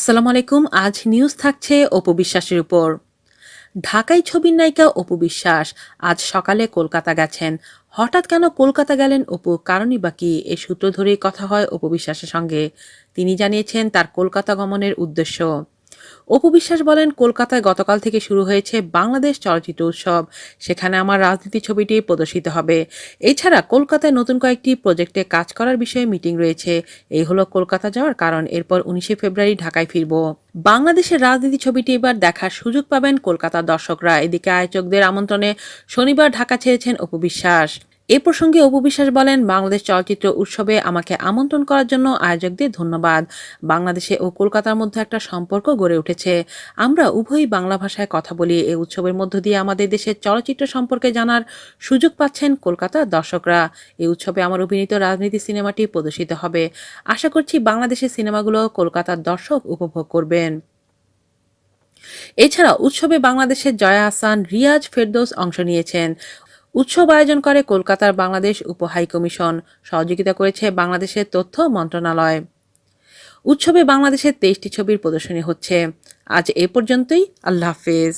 আসসালামু আলাইকুম। আজ নিউজ থাকছে অপু বিশ্বাসের উপর। ঢাকাই ছবির নায়িকা অপু বিশ্বাস আজ সকালে কলকাতা গেছেন। হঠাৎ কেন কলকাতা গেলেন অপু, কারণই বা কি? এই সূত্র ধরেই কথা হয় অপু বিশ্বাসের সঙ্গে। তিনি জানিয়েছেন তার কলকাতা গমনের উদ্দেশ্য। অপু বিশ্বাস বলেন, কলকাতায় গতকাল থেকে শুরু হয়েছে বাংলাদেশ চলচ্চিত্র উৎসব। সেখানে আমার রাজনীতি ছবিটি প্রদর্শিত হবে। এছাড়া কলকাতায় নতুন কয়েকটি প্রজেক্টে কাজ করার বিষয়ে মিটিং রয়েছে। এই হলো কলকাতা যাওয়ার কারণ। এরপর 19শে ফেব্রুয়ারি ঢাকায় ফিরব। বাংলাদেশের রাজনীতি ছবিটি এবার দেখার সুযোগ পাবেন কলকাতার দর্শকরা। এদিকে আয়োজকদের আমন্ত্রণে শনিবার ঢাকা ছেড়েছেন অপু বিশ্বাস। এ প্রসঙ্গে অপু বিশ্বাস বলেন, বাংলাদেশ চলচ্চিত্র উৎসবে আমাকে আমন্ত্রণ করার জন্য আয়োজকদের ধন্যবাদ। বাংলাদেশে ও কলকাতার মধ্যে একটা সম্পর্ক গড়ে উঠেছে। আমরা উভয়ই বাংলা ভাষায় কথা বলি। এই উৎসবের মধ্য দিয়ে আমাদের দেশের চলচ্চিত্র সম্পর্কে জানার সুযোগ পাচ্ছেন কলকাতার দর্শকরা। এই উৎসবে আমার অভিনীত রাজনীতি সিনেমাটি প্রদর্শিত হবে। আশা করছি বাংলাদেশের সিনেমাগুলো কলকাতার দর্শক উপভোগ করবেন। এছাড়া উৎসবে বাংলাদেশের জয়া আহসান, রিয়াজ, ফেরদৌস অংশ নিয়েছেন। উৎসব আয়োজন করে কলকাতার বাংলাদেশ উপ হাইকমিশন। সহযোগিতা করেছে বাংলাদেশের তথ্য মন্ত্রণালয়। উৎসবে বাংলাদেশের 23টি ছবির প্রদর্শনী হচ্ছে। আজ এ পর্যন্তই। আল্লাহ হাফেজ।